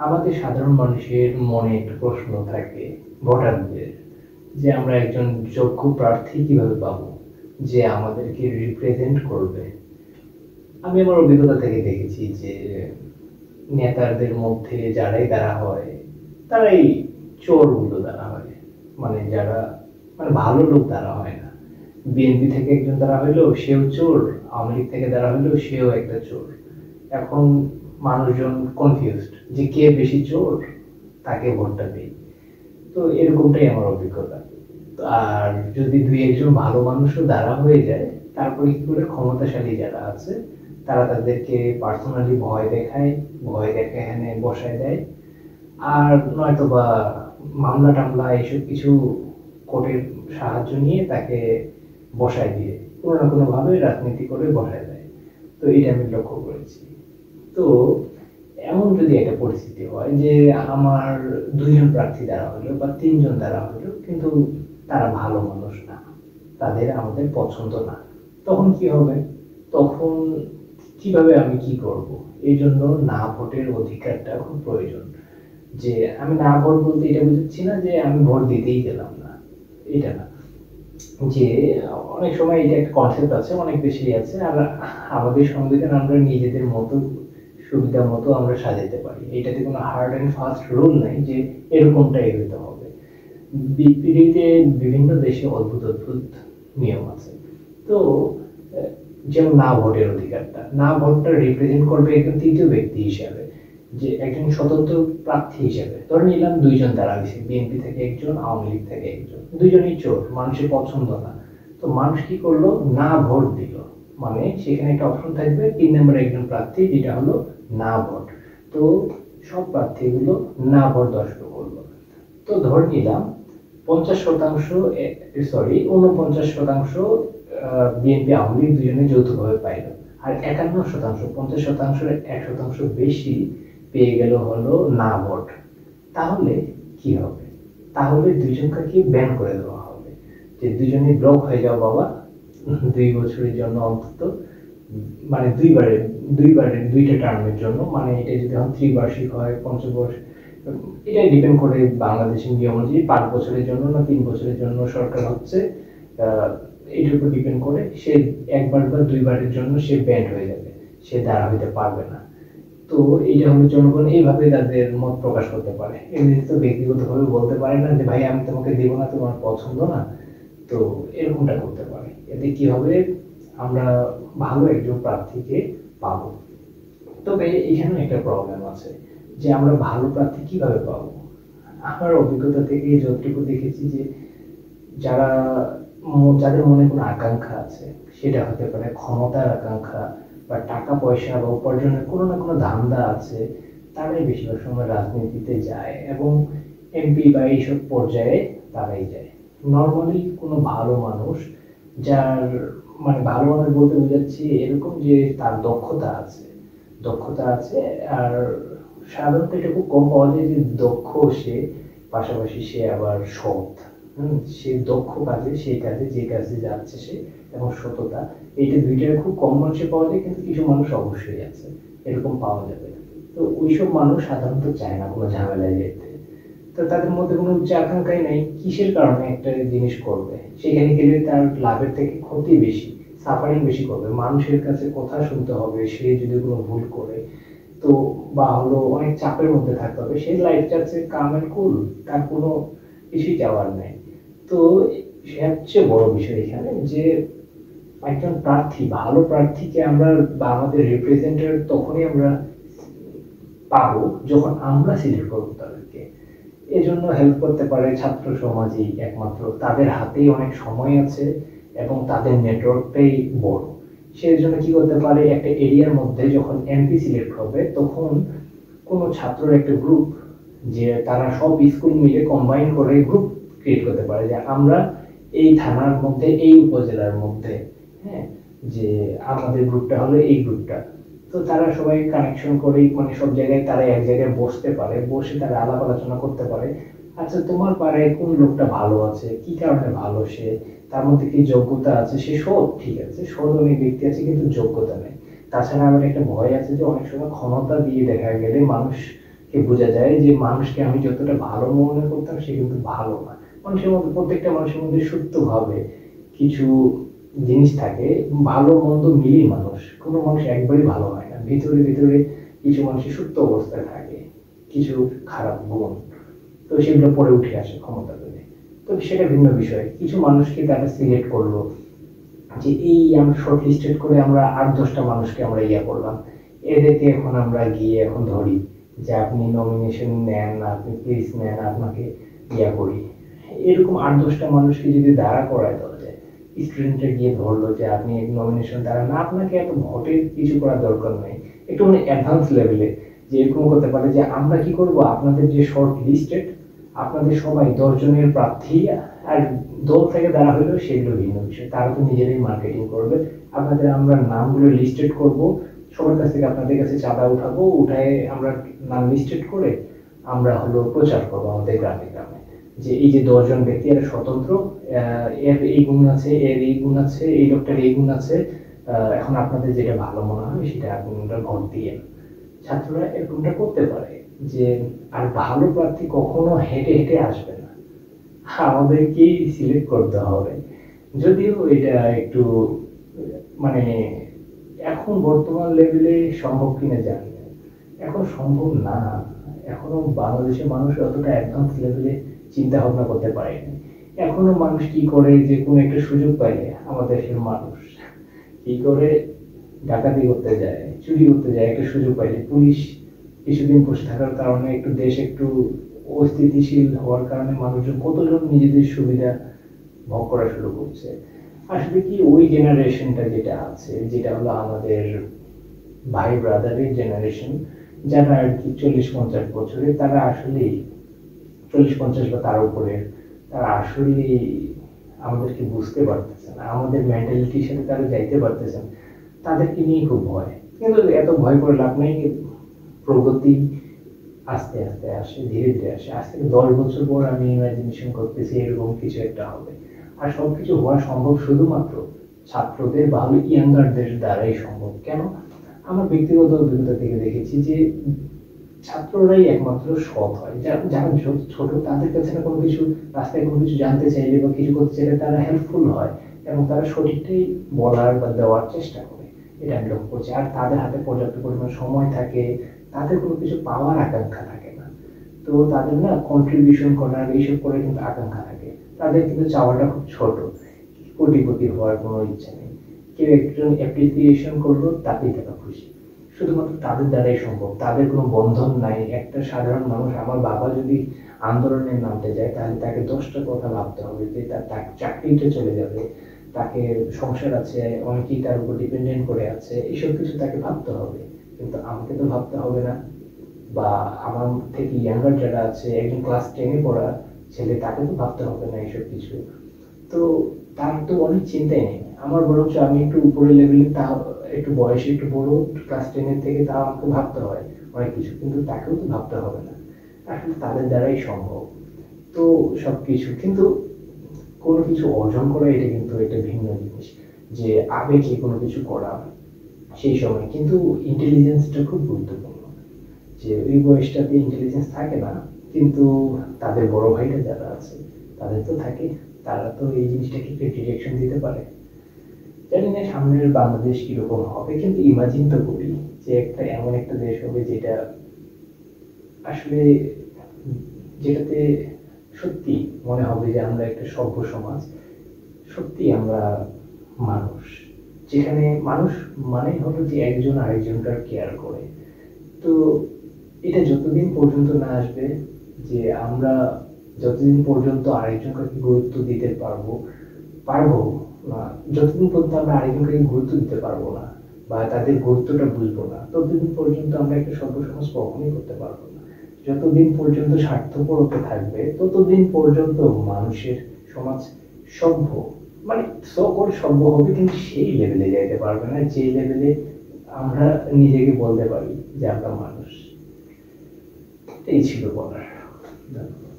আমাদের সাধারণ মানুষের মনে একটা প্রশ্ন থাকে ভোটারদের, যে আমরা একজন যোগ্য প্রার্থী কিভাবে পাবো যে আমাদেরকে রিপ্রেজেন্ট করবে। আমি আমার অভিজ্ঞতা থেকে দেখেছি যে নেতাদের মধ্যে যারাই দ্বারা হয় তারাই চোরগুলো দ্বারা হয়, মানে যারা মানে ভালো লোক দ্বারা হয় না। বিএনপি থেকে একজন দ্বারা হইলো সেও চোর, আওয়ামী লীগ থেকে দ্বারা হইলো সেও একটা চোর। এখন মানুষজন কনফিউজড যে কে বেশি চোর, তাকে ভোটটা দেই। তো এরকমটাই আমার অভিজ্ঞতা। আর যদি দুই একজন ভালো মানুষও দ্বারা হয়ে যায়, তারপরে কি করে ক্ষমতাশালী যারা আছে তারা তাদেরকে পার্সোনালি ভয় দেখায়, ভয় দেখে এখানে বসায় দেয়। আর নয়তো বা মামলা টামলা এইসব কিছু কোর্টের সাহায্য নিয়ে তাকে বসায় দিয়ে কোনো না কোনো ভাবে রাজনীতি করে বসায় দেয়। তো এটা আমি লক্ষ্য করেছি। তো এমন যদি একটা পরিস্থিতি হয় যে আমার দুইজন প্রার্থী দ্বারা হলো বা তিনজন দ্বারা হলো, কিন্তু তারা ভালো মানুষ না, তাদের আমাদের পছন্দ না, তখন কি হবে? তখন কিভাবে আমি কি করব? এই জন্য না ভোটের অধিকারটা খুব প্রয়োজন। যে আমি না ভোট বলতে এটা বুঝাচ্ছি না যে আমি ভোট দিতেই গেলাম না, এটা না। যে অনেক সময় এটা একটা কনসেপ্ট আছে, অনেক বেশি আছে। আর আমাদের সংবিধান আমরা নিজেদের মতো সুবিধা মতো আমরা সাজাতে পারি, এটাতে কোনো হার্ড অ্যান্ড ফাস্ট রুল নাই যে এরকমটাই হতে হবে। পৃথিবীতে বিভিন্ন দেশে অদ্ভুত অদ্ভুত নিয়ম আছে। তো যেমন না ভোটের অধিকারটা, না ভোটটা রিপ্রেজেন্ট করবে একজন তৃতীয় ব্যক্তি হিসাবে, যে একজন স্বতন্ত্র প্রার্থী হিসেবে ধরে নিলাম দুইজন দ্বারা হয়েছে, বিএনপি থেকে একজন, আওয়ামী লীগ থেকে একজন, দুইজনই চোর, মানুষের পছন্দ না। তো মানুষ কি করলো? না ভোট দিল। মানে সেখানে একটা অপশন থাকবে ৩ নম্বরে একজন প্রার্থী, যেটা হলো না ভোট। তো সব প্রার্থীগুলো না ভোট দর্শক করলো। তো ধরে নিলাম ৫০%, সরি ৪৯% বিএনপি আওয়ামী লীগ দুজনে যৌথভাবে পাইল। আর ৫১%, ৫০%-এর ১% বেশি পেয়ে গেল হলো না ভোট। তাহলে কি হবে? তাহলে দুইজনকে ব্যান করে দেওয়া হবে, যে দুজনেই ব্লক হয়ে যাও বাবা ২ বছরের জন্য অন্তত, মানে দুইবারের দুইটা টার্মের জন্য। মানে এটা যদি এখন ত্রিবার্ষিক হয়, পঞ্চবার্ষিক, এটাই ডিপেন্ড করে বাংলাদেশের নিয়ম অনুযায়ী ৫ বছরের জন্য না ৩ বছরের জন্য সরকার হচ্ছে, এটার উপর ডিপেন্ড করে সে একবার বা দুইবারের জন্য সে ব্যান্ড হয়ে যাবে, সে দ্বারা হইতে পারবে না। তো এইটা হলো জনগণ এইভাবে তাদের মত প্রকাশ করতে পারে, এমনি তো ব্যক্তিগতভাবে বলতে পারে না যে ভাই আমি তোমাকে দেবো না, তোমার পছন্দ না। তো এরকমটা করতে পারে। এতে কি হবে? আমরা ভালো একজন প্রার্থীকে পাবো। তবে এখানে একটা প্রবলেম আছে, যে আমরা ভালো প্রার্থী কিভাবে পাবো? আমার অভিজ্ঞতা থেকে যতটুকু দেখেছি যে যারা যাদের মনে কোনো আকাঙ্ক্ষা আছে, সেটা হতে পারে ক্ষমতার আকাঙ্ক্ষা বা টাকা পয়সা বা উপার্জনের কোনো না কোনো ধান্দা আছে, তারাই বেশিরভাগ সময় রাজনীতিতে যায় এবং এমপি বা এইসব পর্যায়ে তারাই যায়। নর্মালি কোনো ভালো মানুষ, যার মানে ভালো মানুষ বলতে বোঝাচ্ছি এরকম যে তার দক্ষতা আছে, দক্ষতা আছে। আর সাধারণত এটা খুব কম পাওয়া যায় যে দক্ষ সে, পাশাপাশি সে আবার সৎ। সে দক্ষ কাজে, সেই কাজে যে কাজে যাচ্ছে সে, এবং সততা, এইটা দুইটাই খুব কম মানুষে পাওয়া যায়, কিন্তু কিছু মানুষ অবশ্যই আছে এরকম পাওয়া যাবে। তো ওইসব মানুষ সাধারণত চায় না কোনো ঝামেলায় যেতে। তো তাদের মধ্যে কোনো উচ্চ আকাঙ্ক্ষাই নাই, কিসের কারণে একটা জিনিস করবে? সেখানে গেলে তার লাভের থেকে ক্ষতি বেশি, সাফারিং বেশি করবে, মানুষের কাছে কথা শুনতে হবে সে যদি কোনো ভুল করে। তো বা হলো অনেক চাপের মধ্যে থাকতে হবে, সেই লাইফ চাচ্ছে কাম এন্ড কুল, তার কোনো কিছুই চাওয়ার নেই। তো সবচেয়ে বড় বিষয় এখানে যে একজন প্রার্থী, ভালো প্রার্থীকে আমরা বা আমাদের রিপ্রেজেন্টেটিভ তখনই আমরা পাবো যখন আমরা সিলেক্ট করবো তাদেরকে। এজন্য হেল্প করতে পারে ছাত্র সমাজই একমাত্র, তাদের হাতেই অনেক সময় আছে এবং তাদের নেটওয়ার্কটাই বড়। সেজন্য কি করতে পারে, একটা এরিয়ার মধ্যে যখন এমপি সিলেক্ট হবে তখন কোনো ছাত্রের একটা গ্রুপ, যে তারা সব স্কুল মিলে কম্বাইন করে গ্রুপ ক্রিয়েট করতে পারে, যে আমরা এই থানার মধ্যে, এই উপজেলার মধ্যে, হ্যাঁ, যে আমাদের গ্রুপটা হলো এই গ্রুপটা। তো তারা সবাই কানেকশন করে, মানে সব জায়গায় তারা এক জায়গায় বসতে পারে, বসে তারা আলাপ আলোচনা করতে পারে। আচ্ছা তোমার পাড়ায় কোন লোকটা ভালো আছে, কি কারণে ভালো সে, তার মধ্যে কি যোগ্যতা আছে, সে সৎ, ঠিক আছে, সৎ অনেক ব্যক্তি আছে কিন্তু যোগ্যতা নেই। তাছাড়া আবার একটা ভয় আছে যে অনেক সময় ক্ষমতা দিয়ে দেখা গেলে মানুষ কে বোঝা যায় যে মানুষকে আমি যতটা ভালো মনে করতাম সে কিন্তু ভালো না। মানুষের মধ্যে, প্রত্যেকটা মানুষের মধ্যে সুপ্তভাবে কিছু জিনিস থাকে, ভালো মন্দ মিলিয়ে মানুষ, কোনো মানুষ একবারই ভালো হয় না। ভিতরে ভিতরে কিছু মানুষের সুপ্ত অবস্থায় থাকে কিছু খারাপ গুণ, তো সেগুলো পরে উঠে আসে ক্ষমতা পেলে। তো সেটা ভিন্ন বিষয়। কিছু মানুষকে তারা সিলেক্ট করলো, যে এই আমরা শর্ট লিস্টেড করে আমরা 8-10টা মানুষকে আমরা ইয়া করলাম, এদেরকে এখন আমরা গিয়ে এখন ধরি যে আপনি নমিনেশন নেন, আপনি প্লিজ নেন, আপনাকে ইয়া করি। এরকম 8-10টা মানুষকে যদি দাঁড়া করায় দেওয়া যায়, স্টুডেন্টরা গিয়ে ধরলো যে আপনি নমিনেশন দ্বারা না, আপনাকে এত ভোটের কিছু করার দরকার নেই, একটু মানে অ্যাডভান্স লেভেলে যে এরকম করতে পারে যে আমরা কি করব, আপনাদের যে শর্ট লিস্টেড আপনাদের সবাই 10 জনের প্রার্থী, আর দল থেকে দ্বারা হলেও সেগুলো ভিন্ন বিষয়, তারা তো নিজেরাই মার্কেটিং করবে। আপনাদের আমরা নামগুলো লিস্টেড করব, সবার কাছ থেকে আপনাদের কাছে চাঁদা উঠাবো, উঠায় আমরা নাম লিস্টেড করে আমরা হলো প্রচার করবো আমাদের গ্রামে গ্রামে, যে এই যে 10 জন ব্যক্তি এরা স্বতন্ত্র, এর এই গুণ আছে, এর এই গুণ আছে, এই লোকটার এই গুণ আছে, এখন আপনাদের যেটা ভালো মনে হয় সেটা আপনারা ভোট দিয়ে। ছাত্ররা এরকমটা করতে পারে যে আর ভালো প্রার্থী কখনো হেঁটে হেঁটে আসবে না, আমাদেরকেই সিলেক্ট করতে হবে। যদিও এটা একটু মানে এখন বর্তমান লেভেলে সম্ভব কিনা জানি না, এখন সম্ভব না, এখনো বাংলাদেশের মানুষ অতটা অ্যাডভান্স লেভেলে চিন্তা ভাবনা করতে পারেনি। এখনো মানুষ কি করে, যে কোনো একটা সুযোগ পাইলে আমাদের দেশের মানুষ কি করে, ডাকাতি করতে যায়, চুরি করতে যায়, একটা সুযোগ পাইলে। পুলিশ কিছুদিন বসে থাকার কারণে একটু দেশ একটু অস্থিতিশীল হওয়ার কারণে মানুষজন কতজন নিজেদের সুবিধা ভোগ করা শুরু করছে। আসলে কি ওই জেনারেশনটা যেটা আছে, যেটা হলো আমাদের ভাই ব্রাদারের জেনারেশন, যারা আর কি 40-50 বছরে, তারা আসলে 40-50 বা তার উপরে, তারা আসলে আমাদেরকে বুঝতে পারতেছে না, আমাদের মেন্টালিটির সাথে তারা যাইতে পারতেছে না। তাদেরকে নিয়ে খুব ভয়, কিন্তু এত ভয় করে লাভ নেই। প্রগতি আস্তে আস্তে আসে, ধীরে ধীরে আসে। আজ থেকে 10 বছর পর আমি ইমাজিনেশন করতেছি এরকম কিছু একটা হবে। আর সবকিছু হওয়া সম্ভব শুধুমাত্র ছাত্রদের বা ইয়াঙ্গারদের দ্বারাই সম্ভব। কেন? আমার ব্যক্তিগত অভিজ্ঞতা থেকে দেখেছি যে ছাত্ররাই একমাত্র সৎ হয়, যারা ছোট, তাদের কাছে না কোনো কিছু, রাস্তায় কোনো কিছু জানতে চাইলে বা কিছু করতে চাইলে তারা হেল্পফুল হয়, এবং তারা সঠিকটাই বলার বা দেওয়ার চেষ্টা করে, এটা আমি লক্ষ্য করছি। আর তাদের হাতে পর্যাপ্ত পরিমাণ সময় থাকে, তাদের কোনো কিছু পাওয়ার আকাঙ্ক্ষা থাকে না, তো তাদের না কন্ট্রিবিউশন করার এইসব করে কিন্তু আকাঙ্ক্ষা থাকে। তাদের কিন্তু চাওয়াটা খুব ছোট, কোটিপতি হওয়ার কোনো ইচ্ছা নেই। কেউ একজন অ্যাপ্রিসিয়েশন করলো, তাতেই তারা খুশি। শুধুমাত্র তাদের দ্বারাই সম্ভব, তাদের কোনো বন্ধন নাই। একটা সাধারণ মানুষ, আমার বাবা যদি আন্দোলনে নামতে যায়, তাহলে তাকে 10টা কথা ভাবতে হবে, যে তার চাকরিটা চলে যাবে, তাকে সংসার আছে, অনেকেই তার উপর ডিপেন্ডেন্ট করে আছে, এইসব কিছু তাকে ভাবতে হবে। কিন্তু আমাকে তো ভাবতে হবে না, বা আমার থেকে ইয়াঙ্গার যারা আছে, একজন ক্লাস 10-এ পড়া ছেলে, তাকে তো ভাবতে হবে না এইসব কিছু। তো তার তো অনেক চিন্তাই নেই। আমার বরঞ্চ আমি একটু উপরে লেভেলে, তা একটু বয়সে একটু বড়, ক্লাস 10-এর থেকে, তাও আমাকে ভাবতে হয় অনেক কিছু, কিন্তু তাকেও তো ভাবতে হবে না। আসলে তাদের দ্বারাই সম্ভব। তো সবকিছু কিন্তু কোনো কিছু অর্জন করা, এটা কিন্তু একটা ভিন্ন জিনিস, যে আবেগে কোনো কিছু করা সেই সময়। কিন্তু ইন্টেলিজেন্সটা খুব গুরুত্বপূর্ণ, যে ওই বয়সটাতে ইন্টেলিজেন্স থাকে না, কিন্তু তাদের বড় ভাইটা যারা আছে তাদের তো থাকে, তারা তো এই জিনিসটাকে একটু ডিরেকশন দিতে পারে। জানি না সামনের বাংলাদেশ কিরকম হবে, কিন্তু ইমাজিন তো করি যে একটা এমন একটা দেশ হবে যেটা আসলে, যেটাতে সত্যি মনে হবে যে আমরা একটা সভ্য সমাজ, সত্যি আমরা মানুষ, যেখানে মানুষ মানে হলো যে একজন আরেকজনকার কেয়ার করে। তো এটা যতদিন পর্যন্ত না আসবে, যে আমরা যতদিন পর্যন্ত আরেকজনকে গুরুত্ব দিতে পারবো পারবো না, যতদিন পর্যন্ত আমরা আরেকজনকে গুরুত্ব দিতে পারবো না, বা তাদের গুরুত্বটা বুঝবো না, ততদিন পর্যন্ত আমরা একটা সভ্য সমাজ কখনোই করতে পারবো না। যতদিন পর্যন্ত স্বার্থপরতা থাকবে, ততদিন পর্যন্ত মানুষের সমাজ সভ্য, মানে সকল সভ্য হবে, কিন্তু সেই লেভেলে যাইতে পারবে না যে লেভেলে আমরা নিজেকে বলতে পারি যে আমরা মানুষ। এই ছিল বলার। ধন্যবাদ।